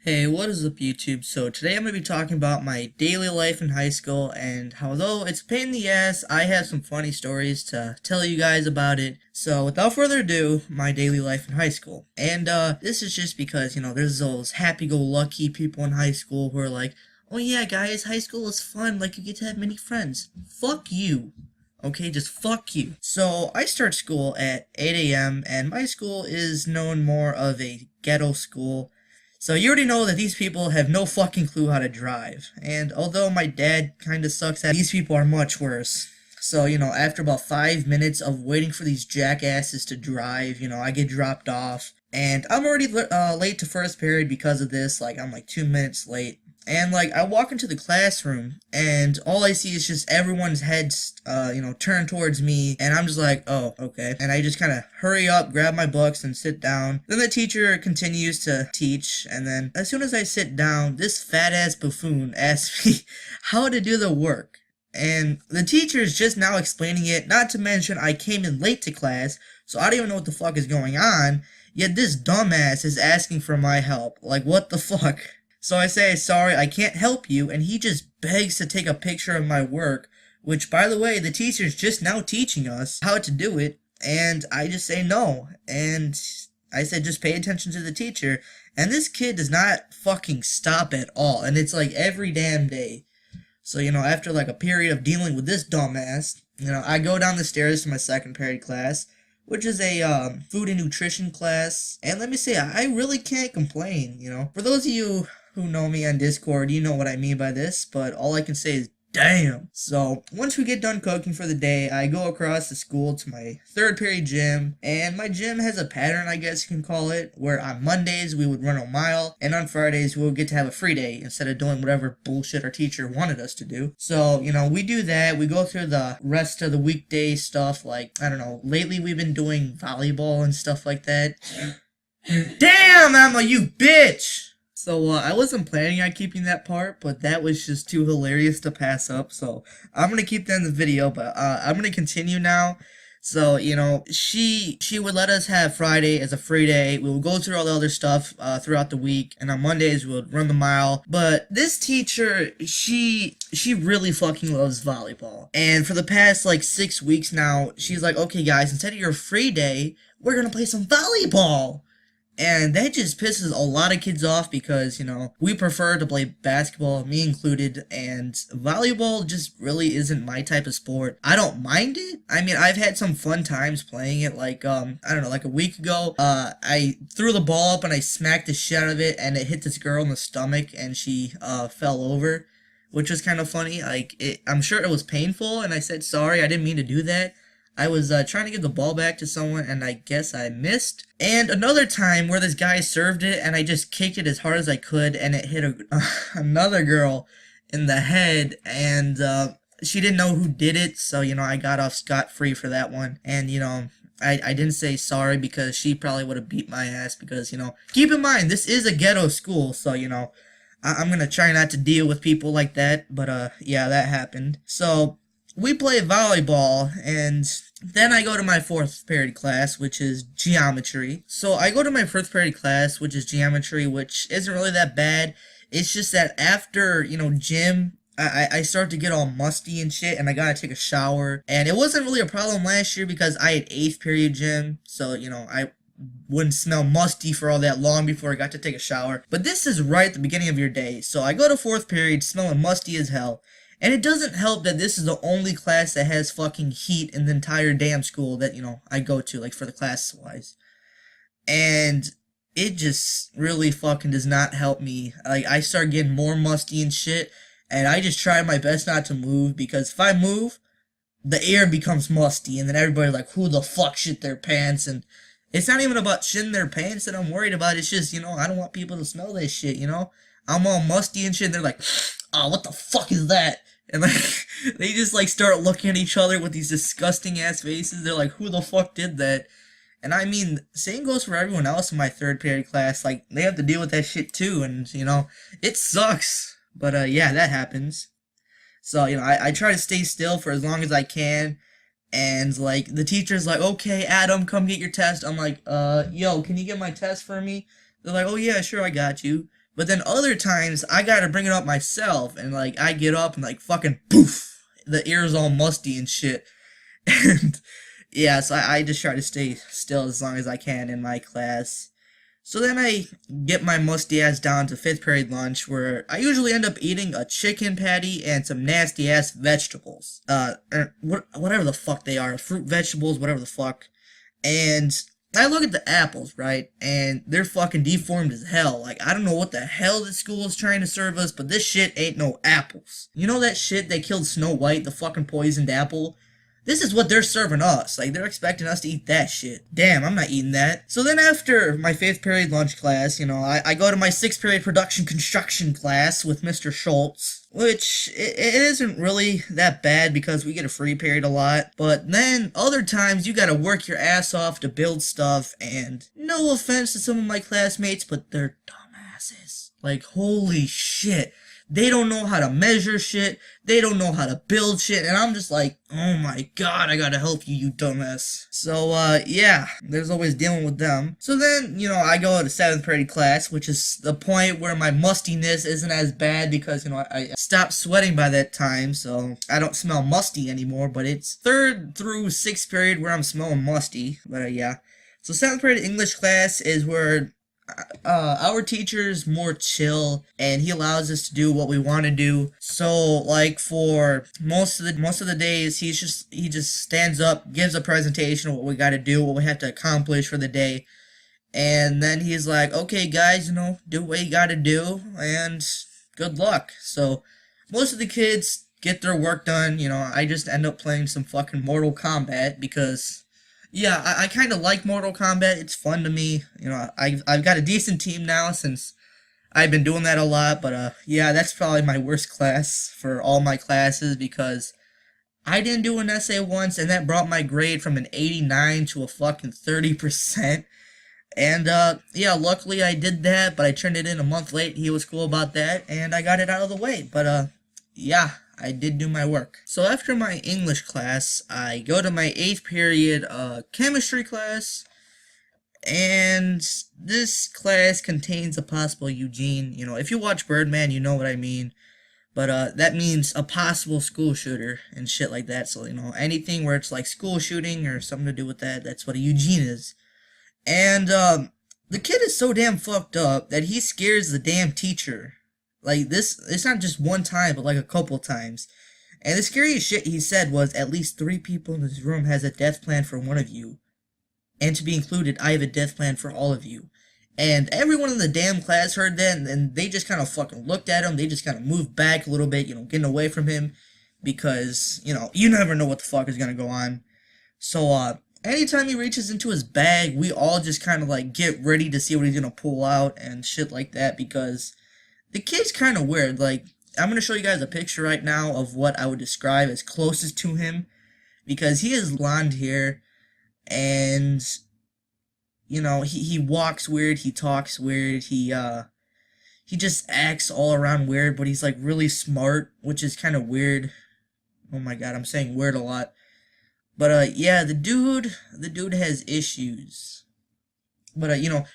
Hey, what is up YouTube? So today I'm going to be talking about my daily life in high school, and although it's a pain in the ass, I have some funny stories to tell you guys about it. So without further ado, my daily life in high school. And this is just because, there's those happy-go-lucky people in high school who are like, oh yeah guys, high school is fun, like you get to have many friends. Fuck you. Okay, just fuck you. So I start school at 8 a.m. and my school is known more of a ghetto school. So you already know that these people have no fucking clue how to drive. And although my dad kinda sucks at it, these people are much worse. So, after about 5 minutes of waiting for these jackasses to drive, I get dropped off. And I'm already late to first period because of this. Like, I'm like 2 minutes late. And, like, I walk into the classroom, and all I see is just everyone's heads, turned towards me, and I'm just like, oh, okay. And I just kind of hurry up, grab my books, and sit down. Then the teacher continues to teach, and then as soon as I sit down, this fat-ass buffoon asks me how to do the work. And the teacher is just now explaining it, not to mention I came in late to class, so I don't even know what the fuck is going on, yet this dumbass is asking for my help. Like, what the fuck? So I say, sorry, I can't help you, and he just begs to take a picture of my work, which, by the way, the teacher's just now teaching us how to do it, and I just say no, and I said just pay attention to the teacher, and this kid does not fucking stop at all, and it's like every damn day. So, after like a period of dealing with this dumbass, I go down the stairs to my second period class, which is a food and nutrition class, and let me say, I really can't complain, For those of you who know me on Discord, you know what I mean by this, but all I can say is damn. So once we get done cooking for the day, I go across the school to my third period gym, and my gym has a pattern, I guess you can call it, where on Mondays we would run a mile, and on Fridays we would get to have a free day instead of doing whatever bullshit our teacher wanted us to do. So, we do that, we go through the rest of the weekday stuff, like, I don't know, lately we've been doing volleyball and stuff like that. Damn, Emma, you bitch! So, I wasn't planning on keeping that part, but that was just too hilarious to pass up, so I'm gonna keep that in the video, but, I'm gonna continue now. So, she would let us have Friday as a free day. We would go through all the other stuff, throughout the week, and on Mondays we would run the mile. But this teacher, she really fucking loves volleyball. And for the past, like, 6 weeks now, she's like, okay guys, instead of your free day, we're gonna play some volleyball! And that just pisses a lot of kids off because, we prefer to play basketball, me included, and volleyball just really isn't my type of sport. I don't mind it. I mean, I've had some fun times playing it, like, I don't know, like a week ago, I threw the ball up and I smacked the shit out of it, and it hit this girl in the stomach, and she, fell over, which was kind of funny. Like, I'm sure it was painful, and I said, sorry, I didn't mean to do that. I was trying to give the ball back to someone, and I guess I missed. And another time where this guy served it, and I just kicked it as hard as I could, and it hit another girl in the head, and she didn't know who did it, so, I got off scot-free for that one. And, I didn't say sorry because she probably would have beat my ass because, keep in mind, this is a ghetto school, so, I'm gonna try not to deal with people like that, but, yeah, that happened. So we play volleyball, and then I go to my fourth period class, which is geometry. So I go to my fourth period class, which is geometry, which isn't really that bad. It's just that after, gym, I start to get all musty and shit, and I gotta take a shower. And it wasn't really a problem last year because I had 8th period gym, so, I wouldn't smell musty for all that long before I got to take a shower. But this is right at the beginning of your day, so I go to fourth period smelling musty as hell. And it doesn't help that this is the only class that has fucking heat in the entire damn school that, I go to, like, for the class-wise. And it just really fucking does not help me. Like, I start getting more musty and shit, and I just try my best not to move, because if I move, the air becomes musty, and then everybody's like, who the fuck shit their pants? And it's not even about shitting their pants that I'm worried about, it's just, I don't want people to smell this shit, I'm all musty and shit, and they're like, oh, what the fuck is that? And, like, they just, like, start looking at each other with these disgusting-ass faces. They're like, who the fuck did that? And, I mean, same goes for everyone else in my third period class. Like, they have to deal with that shit, too. And, it sucks. But, yeah, that happens. So, I try to stay still for as long as I can. And, like, the teacher's like, okay, Adam, come get your test. I'm like, yo, can you get my test for me? They're like, oh, yeah, sure, I got you. But then other times I gotta bring it up myself, and like I get up and like fucking poof, the ear's all musty and shit. And yeah, so I just try to stay still as long as I can in my class. So then I get my musty ass down to fifth period lunch, where I usually end up eating a chicken patty and some nasty ass vegetables. Whatever the fuck they are, fruit, vegetables, whatever the fuck. And I look at the apples, right, and they're fucking deformed as hell. Like, I don't know what the hell this school is trying to serve us, but this shit ain't no apples. You know that shit that killed Snow White, the fucking poisoned apple? This is what they're serving us. Like, they're expecting us to eat that shit. Damn, I'm not eating that. So then after my 5th period lunch class, I go to my 6th period production construction class with Mr. Schultz, which it isn't really that bad because we get a free period a lot. But then other times you gotta work your ass off to build stuff, and no offense to some of my classmates, but they're dumbasses. Like, holy shit. They don't know how to measure shit. They don't know how to build shit. And I'm just like, oh my god, I gotta help you, you dumbass. So, yeah, there's always dealing with them. So then, I go to 7th period class, which is the point where my mustiness isn't as bad because, I stopped sweating by that time, so I don't smell musty anymore. But it's 3rd through 6th period where I'm smelling musty. But, yeah. So 7th period English class is where our teacher's more chill, and he allows us to do what we want to do. So like for most of the days, he just stands up, gives a presentation of what we got to do, what we have to accomplish for the day, and then he's like, okay guys, do what you got to do and good luck. So most of the kids get their work done. I just end up playing some fucking Mortal Kombat because yeah, I kind of like Mortal Kombat. It's fun to me. I've got a decent team now since I've been doing that a lot. But yeah, that's probably my worst class for all my classes because I didn't do an essay once, and that brought my grade from an 89 to a fucking 30%. And yeah, luckily I did that, but I turned it in a month late. He was cool about that, and I got it out of the way. But yeah, I did do my work. So after my English class, I go to my 8th period chemistry class, and this class contains a possible Eugene. If you watch Birdman, you know what I mean. But that means a possible school shooter and shit like that. So, anything where it's like school shooting or something to do with that, that's what a Eugene is. And the kid is so damn fucked up that he scares the damn teacher. Like, this, it's not just one time, but like a couple times. And the scariest shit he said was, at least 3 people in this room has a death plan for one of you. And to be included, I have a death plan for all of you. And everyone in the damn class heard that, and they just kind of fucking looked at him. They just kind of moved back a little bit, getting away from him. Because, you never know what the fuck is gonna go on. So, anytime he reaches into his bag, we all just kind of like get ready to see what he's gonna pull out and shit like that, because the kid's kind of weird. Like, I'm going to show you guys a picture right now of what I would describe as closest to him. Because he has blonde hair. And, he walks weird. He talks weird. He just acts all around weird. But he's, like, really smart. Which is kind of weird. Oh my god, I'm saying weird a lot. But, yeah, the dude has issues. But,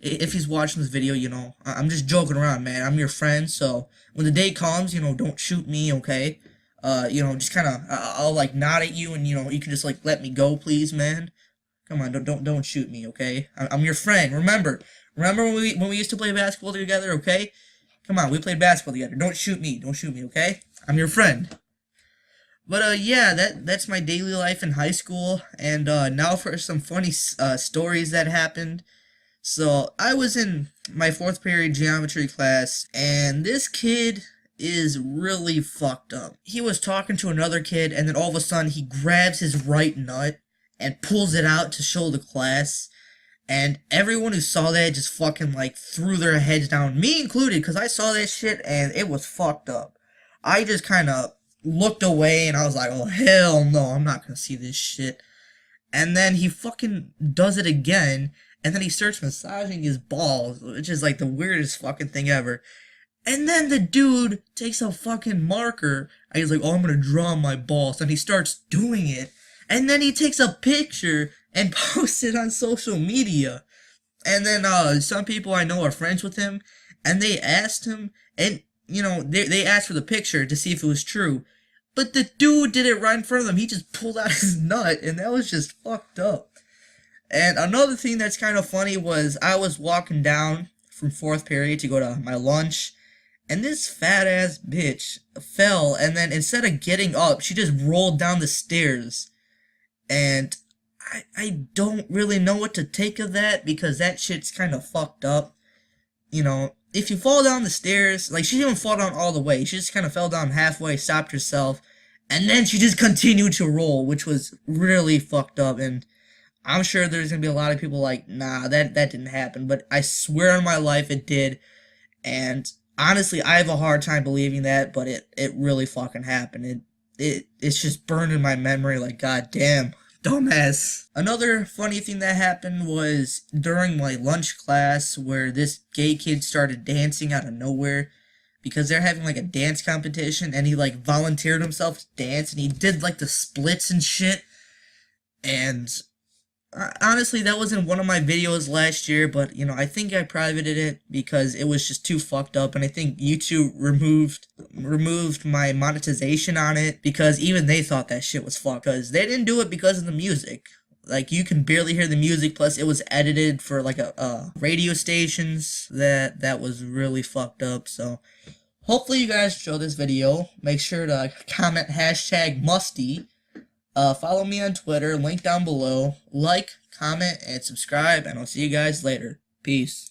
if he's watching this video, I'm just joking around, man. I'm your friend, so when the day comes, don't shoot me, okay? Just kind of, I'll, like, nod at you, and, you can just, like, let me go, please, man? Come on, don't shoot me, okay? I'm your friend, remember when we used to play basketball together, okay? Come on, we played basketball together. Don't shoot me, okay? I'm your friend. But, yeah, that's my daily life in high school, and, now for some funny, stories that happened. So, I was in my 4th period geometry class, and this kid is really fucked up. He was talking to another kid, and then all of a sudden, he grabs his right nut and pulls it out to show the class, and everyone who saw that just fucking, like, threw their heads down, me included, because I saw that shit, and it was fucked up. I just kind of looked away, and I was like, oh, hell no, I'm not gonna see this shit. And then he fucking does it again, and then he starts massaging his balls, which is like the weirdest fucking thing ever. And then the dude takes a fucking marker, and he's like, oh, I'm gonna draw my balls, and he starts doing it. And then he takes a picture and posts it on social media. And then some people I know are friends with him, and they asked him, and they asked for the picture to see if it was true, but the dude did it right in front of them. He just pulled out his nut, and that was just fucked up. And another thing that's kind of funny was I was walking down from fourth period to go to my lunch, and this fat ass bitch fell, and then instead of getting up, she just rolled down the stairs. And I don't really know what to take of that, because that shit's kind of fucked up. If you fall down the stairs, like, she didn't fall down all the way. She just kind of fell down halfway, stopped herself, and then she just continued to roll, which was really fucked up. And I'm sure there's gonna be a lot of people like, nah, that didn't happen. But I swear on my life it did. And honestly, I have a hard time believing that, but it really fucking happened. It's just burned in my memory like, god damn. Dumbass. Another funny thing that happened was during my lunch class, where this gay kid started dancing out of nowhere because they're having like a dance competition, and he like volunteered himself to dance, and he did like the splits and shit. And honestly, that was in one of my videos last year, but I think I privated it because it was just too fucked up, and I think YouTube removed my monetization on it, because even they thought that shit was fucked, because they didn't do it because of the music. Like, you can barely hear the music, plus it was edited for like a radio stations. That was really fucked up. So hopefully you guys show this video. Make sure to comment #musty. Follow me on Twitter, link down below. Like, comment, and subscribe, and I'll see you guys later. Peace.